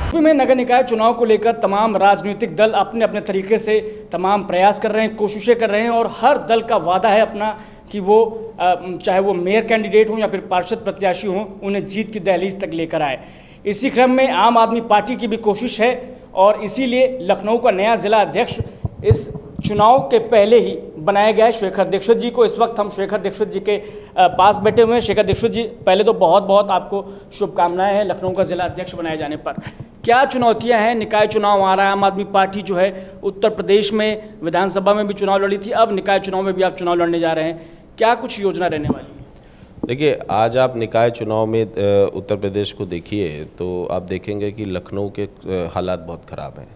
UP में नगर निकाय चुनाव को लेकर तमाम राजनीतिक दल अपने अपने तरीके से तमाम प्रयास कर रहे हैं, कोशिशें कर रहे हैं और हर दल का वादा है अपना कि वो चाहे वो मेयर कैंडिडेट हों या फिर पार्षद प्रत्याशी हों, उन्हें जीत की दहलीज तक लेकर आए। इसी क्रम में आम आदमी पार्टी की भी कोशिश है और इसीलिए लखनऊ का नया जिला अध्यक्ष इस चुनाव के पहले ही बनाया गया है शेखर दीक्षित जी को। इस वक्त हम शेखर दीक्षित जी के पास बैठे हुए हैं। शेखर दीक्षित जी, पहले तो बहुत बहुत आपको शुभकामनाएं हैं लखनऊ का जिला अध्यक्ष बनाए जाने पर। क्या चुनौतियां हैं? निकाय चुनाव आ रहा है, आम आदमी पार्टी जो है उत्तर प्रदेश में विधानसभा में भी चुनाव लड़ी थी, अब निकाय चुनाव में भी आप चुनाव लड़ने जा रहे हैं, क्या कुछ योजना रहने वाली है? देखिए, आज आप निकाय चुनाव में उत्तर प्रदेश को देखिए तो आप देखेंगे कि लखनऊ के हालात बहुत ख़राब हैं।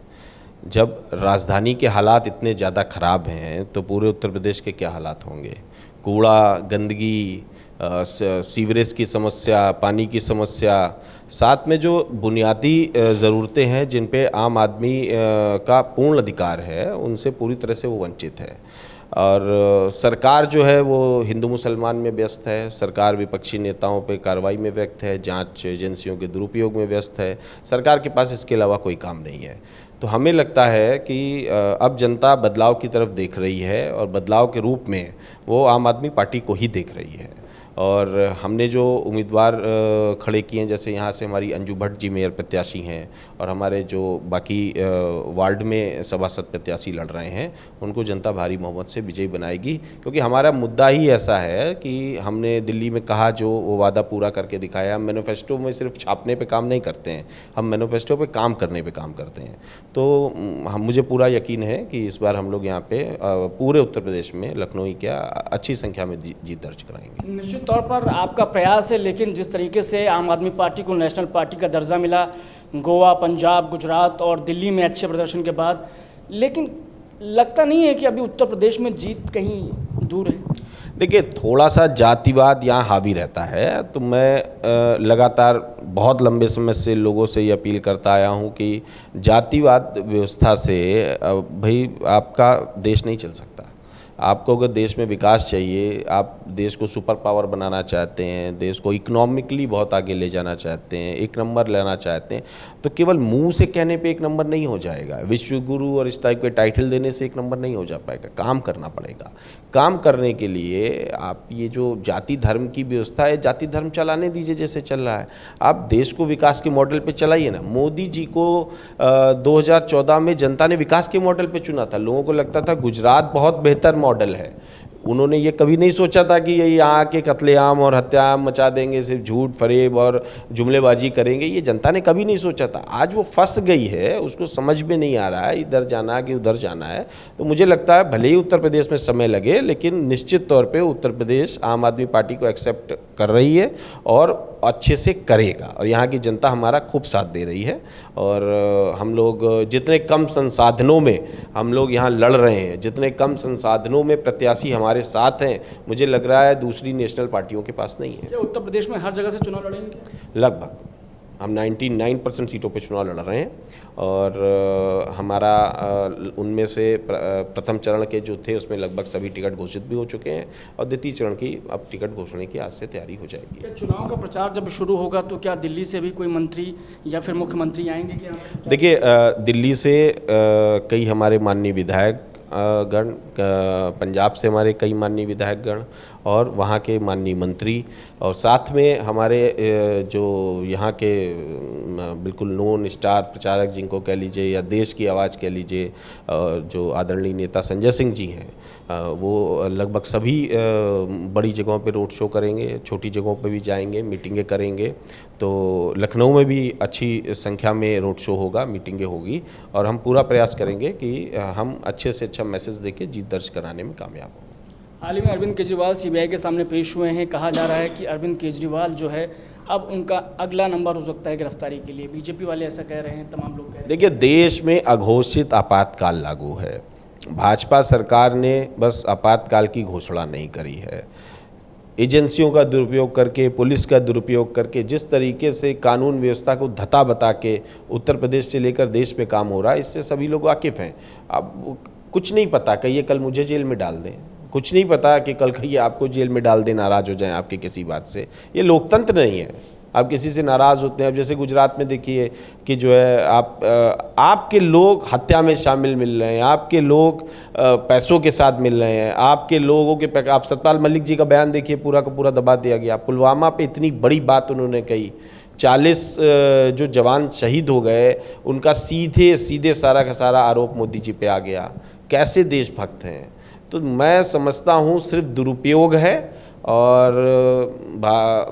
जब राजधानी के हालात इतने ज़्यादा ख़राब हैं तो पूरे उत्तर प्रदेश के क्या हालात होंगे। कूड़ा, गंदगी, सीवरेज की समस्या, पानी की समस्या, साथ में जो बुनियादी ज़रूरतें हैं जिन पे आम आदमी का पूर्ण अधिकार है, उनसे पूरी तरह से वो वंचित है। और सरकार जो है वो हिंदू मुसलमान में व्यस्त है, सरकार विपक्षी नेताओं पे कार्रवाई में व्यस्त है, जांच एजेंसियों के दुरुपयोग में व्यस्त है। सरकार के पास इसके अलावा कोई काम नहीं है। तो हमें लगता है कि अब जनता बदलाव की तरफ देख रही है और बदलाव के रूप में वो आम आदमी पार्टी को ही देख रही है। और हमने जो उम्मीदवार खड़े किए हैं, जैसे यहाँ से हमारी अंजू भट्ट जी मेयर प्रत्याशी हैं और हमारे जो बाकी वार्ड में सभासद प्रत्याशी लड़ रहे हैं, उनको जनता भारी बहुमत से विजयी बनाएगी। क्योंकि हमारा मुद्दा ही ऐसा है कि हमने दिल्ली में कहा जो वो वादा पूरा करके दिखाया। हम मैनिफेस्टो में सिर्फ छापने पे काम नहीं करते हैं, हम मैनिफेस्टो पे काम करने पे काम करते हैं। तो मुझे पूरा यकीन है कि इस बार हम लोग यहाँ पे पूरे उत्तर प्रदेश में लखनऊ क्या अच्छी संख्या में जीत दर्ज कराएंगे। निश्चित तौर पर आपका प्रयास है, लेकिन जिस तरीके से आम आदमी पार्टी को नेशनल पार्टी का दर्जा मिला गोवा, पंजाब, गुजरात और दिल्ली में अच्छे प्रदर्शन के बाद, लेकिन लगता नहीं है कि अभी उत्तर प्रदेश में जीत कहीं दूर है? देखिए, थोड़ा सा जातिवाद यहाँ हावी रहता है। तो मैं लगातार बहुत लंबे समय से लोगों से ये अपील करता आया हूँ कि जातिवाद व्यवस्था से भाई आपका देश नहीं चल सकता। आपको अगर देश में विकास चाहिए, आप देश को सुपर पावर बनाना चाहते हैं, देश को इकोनॉमिकली बहुत आगे ले जाना चाहते हैं, एक नंबर लेना चाहते हैं, तो केवल मुंह से कहने पे एक नंबर नहीं हो जाएगा। विश्व गुरु और इस टाइप के टाइटल देने से एक नंबर नहीं हो जा पाएगा। काम करना पड़ेगा। काम करने के लिए आप ये जो जाति धर्म की व्यवस्था है, जाति धर्म चलाने दीजिए जैसे चल रहा है। आप देश को विकास के मॉडल पे चलाइए ना। मोदी जी को 2014 में जनता ने विकास के मॉडल पे चुना था। लोगों को लगता था गुजरात बहुत बेहतर मॉडल है। उन्होंने ये कभी नहीं सोचा था कि ये यहाँ के कत्लेआम और हत्याआम मचा देंगे, सिर्फ झूठ फरेब और जुमलेबाजी करेंगे। ये जनता ने कभी नहीं सोचा था। आज वो फंस गई है, उसको समझ में नहीं आ रहा है इधर जाना है कि उधर जाना है। तो मुझे लगता है भले ही उत्तर प्रदेश में समय लगे, लेकिन निश्चित तौर पे उत्तर प्रदेश आम आदमी पार्टी को एक्सेप्ट कर रही है और अच्छे से करेगा। और यहाँ की जनता हमारा खूब साथ दे रही है। और हम लोग जितने कम संसाधनों में हम लोग यहाँ लड़ रहे हैं, जितने कम संसाधनों में प्रत्याशी हमारे साथ हैं, मुझे लग रहा है दूसरी नेशनल पार्टियों के पास नहीं है। क्या उत्तर प्रदेश में हर जगह से चुनाव लड़ेंगे? लगभग हम 99% सीटों पे चुनाव लड़ रहे हैं। और हमारा उनमें से प्रथम चरण के जो थे उसमें लगभग सभी टिकट घोषित भी हो चुके हैं और द्वितीय चरण की अब टिकट घोषणा की आज से तैयारी हो जाएगी। क्या चुनाव का प्रचार जब शुरू होगा तो क्या दिल्ली से भी कोई मंत्री या फिर मुख्यमंत्री आएंगे क्या? देखिए, दिल्ली से कई हमारे माननीय विधायक गण, पंजाब से हमारे कई माननीय विधायकगण और वहाँ के माननीय मंत्री, और साथ में हमारे जो यहाँ के बिल्कुल नोन स्टार प्रचारक जिनको कह लीजिए या देश की आवाज़ कह लीजिए, जो आदरणीय नेता संजय सिंह जी हैं, वो लगभग सभी बड़ी जगहों पे रोड शो करेंगे, छोटी जगहों पे भी जाएंगे, मीटिंगें करेंगे। तो लखनऊ में भी अच्छी संख्या में रोड शो होगा, मीटिंगें होगी और हम पूरा प्रयास करेंगे कि हम अच्छे से अच्छा मैसेज देके जीत दर्ज कराने में कामयाब हों। हाल ही में अरविंद केजरीवाल सीबीआई के सामने पेश हुए हैं। कहा जा रहा है कि अरविंद केजरीवाल जो है अब उनका अगला नंबर हो सकता है गिरफ्तारी के लिए। बीजेपी वाले ऐसा कह रहे हैं, तमाम लोग कह रहे हैं। देखिए, देश में अघोषित आपातकाल लागू है। भाजपा सरकार ने बस आपातकाल की घोषणा नहीं करी है। एजेंसियों का दुरुपयोग करके, पुलिस का दुरुपयोग करके, जिस तरीके से कानून व्यवस्था को धता बता के उत्तर प्रदेश से लेकर देश में काम हो रहा है, इससे सभी लोग वाकिफ़ हैं। अब कुछ नहीं पता, कहिए कल मुझे जेल में डाल दें, कुछ नहीं पता कि कल कहिए आपको जेल में डाल दें, नाराज़ हो जाएं आपके किसी बात से। ये लोकतंत्र नहीं है। आप किसी से नाराज़ होते हैं। अब जैसे गुजरात में देखिए कि जो है आपके लोग हत्या में शामिल मिल रहे हैं, आपके लोग पैसों के साथ मिल रहे हैं, आपके लोगों के आप सतपाल मलिक जी का बयान देखिए, पूरा का पूरा दबा दिया गया। पुलवामा पे इतनी बड़ी बात उन्होंने कही, 40 जो जवान शहीद हो गए, उनका सीधे सीधे सारा का सारा आरोप मोदी जी पे आ गया। कैसे देशभक्त हैं। तो मैं समझता हूँ सिर्फ दुरुपयोग है, और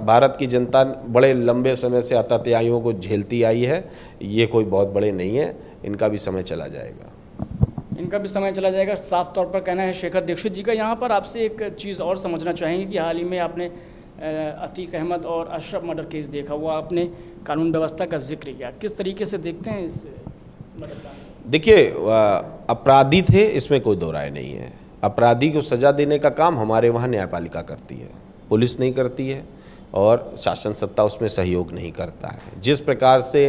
भारत की जनता बड़े लंबे समय से आतताइयों को झेलती आई है। ये कोई बहुत बड़े नहीं है, इनका भी समय चला जाएगा। इनका भी समय चला जाएगा, साफ तौर पर कहना है शेखर दीक्षित जी का। यहाँ पर आपसे एक चीज़ और समझना चाहेंगे कि हाल ही में आपने अतीक अहमद और अशरफ मर्डर केस देखा हुआ, आपने कानून व्यवस्था का जिक्र किया, किस तरीके से देखते हैं इस मर्डर का? देखिए, अपराधी थे, इसमें कोई दो राय नहीं है। अपराधी को सज़ा देने का काम हमारे वहाँ न्यायपालिका करती है, पुलिस नहीं करती है, और शासन सत्ता उसमें सहयोग नहीं करता है। जिस प्रकार से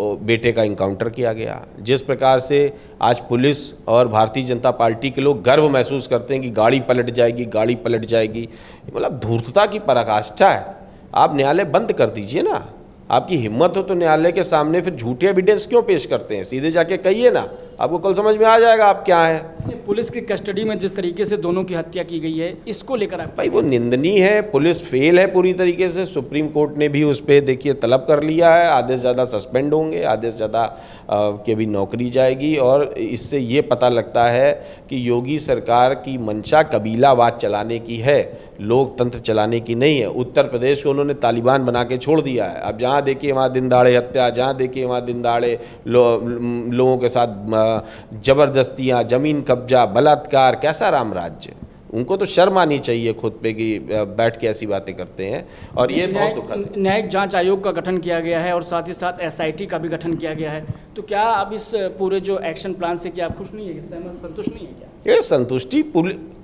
बेटे का इनकाउंटर किया गया, जिस प्रकार से आज पुलिस और भारतीय जनता पार्टी के लोग गर्व महसूस करते हैं कि गाड़ी पलट जाएगी, गाड़ी पलट जाएगी, मतलब धूर्तता की पराकाष्ठा है। आप न्यायालय बंद कर दीजिए ना। आपकी हिम्मत हो तो न्यायालय के सामने फिर झूठे एविडेंस क्यों पेश करते हैं? सीधे जाके कहिए ना, आपको कल समझ में आ जाएगा आप क्या हैं। पुलिस की कस्टडी में जिस तरीके से दोनों की हत्या की गई है, इसको लेकर आप? भाई वो निंदनीय है, पुलिस फेल है पूरी तरीके से। सुप्रीम कोर्ट ने भी उस पर देखिए तलब कर लिया है, आधे से ज़्यादा सस्पेंड होंगे, आधे से ज़्यादा के भी नौकरी जाएगी। और इससे ये पता लगता है कि योगी सरकार की मंशा कबीलावाद चलाने की है, लोकतंत्र चलाने की नहीं है। उत्तर प्रदेश को उन्होंने तालिबान बना के छोड़ दिया है। अब जहाँ देखिए वहाँ दिन दहाड़े हत्या, जहाँ देखिए वहाँ दिन दहाड़े लोगों के साथ जबरदस्तियाँ, ज़मीन कब्जा, बलात्कार। कैसा राम राज्य? उनको तो शर्म आनी चाहिए खुद पे कि बैठ के ऐसी बातें करते हैं, और ये बहुत दुखद है। न्यायिक जांच आयोग का गठन किया गया है और साथ ही साथ SIT का भी गठन किया गया है, तो क्या अब इस पूरे जो एक्शन प्लान से क्या आप खुश नहीं है, संतुष्ट नहीं है क्या? ये संतुष्टि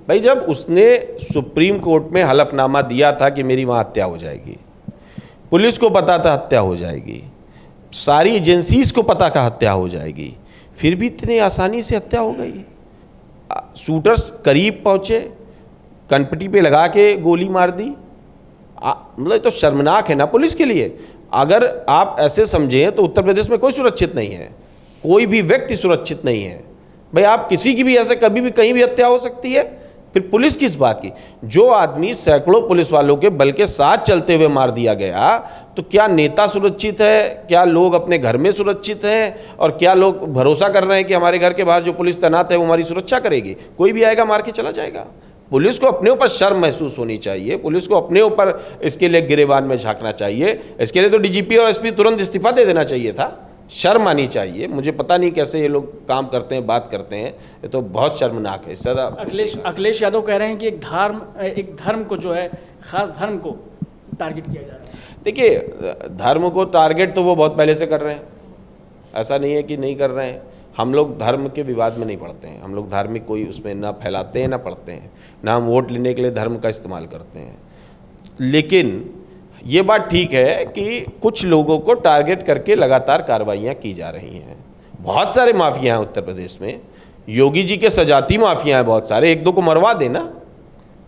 भाई, जब उसने सुप्रीम कोर्ट में हलफनामा दिया था कि मेरी वहाँ हत्या हो जाएगी, पुलिस को पता था हत्या हो जाएगी, सारी एजेंसीज को पता था हत्या हो जाएगी, फिर भी इतनी आसानी से हत्या हो गई। शूटर्स करीब पहुँचे, कनपटी पे लगा के गोली मार दी। मतलब तो शर्मनाक है ना पुलिस के लिए। अगर आप ऐसे समझें तो उत्तर प्रदेश में कोई सुरक्षित नहीं है, कोई भी व्यक्ति सुरक्षित नहीं है। भाई आप किसी की भी ऐसे कभी भी कहीं भी हत्या हो सकती है, फिर पुलिस किस बात की? जो आदमी सैकड़ों पुलिस वालों के बल के साथ चलते हुए मार दिया गया, तो क्या नेता सुरक्षित है? क्या लोग अपने घर में सुरक्षित हैं? और क्या लोग भरोसा कर रहे हैं कि हमारे घर के बाहर जो पुलिस तैनात है वो हमारी सुरक्षा करेगी? कोई भी आएगा मार के चला जाएगा। पुलिस को अपने ऊपर शर्म महसूस होनी चाहिए, पुलिस को अपने ऊपर इसके लिए गिरेबान में झांकना चाहिए। इसके लिए तो DGP और SP तुरंत इस्तीफा दे देना चाहिए था। शर्म आनी चाहिए। मुझे पता नहीं कैसे ये लोग काम करते हैं, बात करते हैं, ये तो बहुत शर्मनाक है। सदा अखिलेश यादव कह रहे हैं कि एक धर्म को जो है, खास धर्म को टारगेट किया जा रहा है। देखिए, धर्म को टारगेट तो वो बहुत पहले से कर रहे हैं, ऐसा नहीं है कि नहीं कर रहे हैं। हम लोग धर्म के विवाद में नहीं पड़ते हैं, हम लोग धार्मिक कोई उसमें ना फैलाते हैं ना पढ़ते हैं, ना हम वोट लेने के लिए धर्म का इस्तेमाल करते हैं। लेकिन ये बात ठीक है कि कुछ लोगों को टारगेट करके लगातार कार्रवाइयाँ की जा रही हैं। बहुत सारे माफिया हैं उत्तर प्रदेश में, योगी जी के सजाती माफिया हैं बहुत सारे, एक दो को मरवा देना।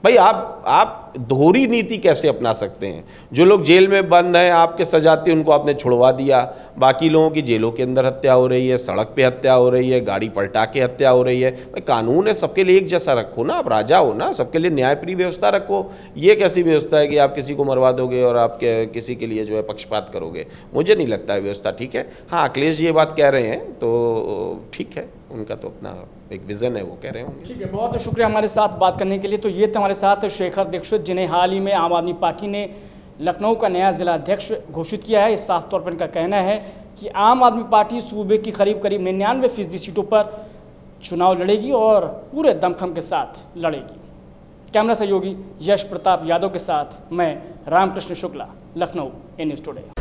भाई आप दोहरी नीति कैसे अपना सकते हैं? जो लोग जेल में बंद हैं, आपके सजाती, उनको आपने छुड़वा दिया, बाकी लोगों की जेलों के अंदर हत्या हो रही है, सड़क पे हत्या हो रही है, गाड़ी पलटा के हत्या हो रही है। भाई कानून है, सबके लिए एक जैसा रखो ना, आप राजा हो ना, सबके लिए न्यायप्रिय व्यवस्था रखो। ये कैसी व्यवस्था है कि आप किसी को मरवा दोगे और आप किसी के लिए जो है पक्षपात करोगे? मुझे नहीं लगता है व्यवस्था ठीक है। हाँ, अखिलेश ये बात कह रहे हैं तो ठीक है, उनका तो अपना एक विज़न है, वो कह रहे होंगे। ठीक है, बहुत शुक्रिया हमारे साथ बात करने के लिए। तो ये थे हमारे साथ शेखर दीक्षित, जिन्हें हाल ही में आम आदमी पार्टी ने लखनऊ का नया जिला अध्यक्ष घोषित किया है। इस साफ तौर पर इनका कहना है कि आम आदमी पार्टी सूबे की करीब 99% सीटों पर चुनाव लड़ेगी और पूरे दमखम के साथ लड़ेगी। कैमरा सहयोगी यश प्रताप यादव के साथ मैं रामकृष्ण शुक्ला, लखनऊ, न्यूज़ टुडे।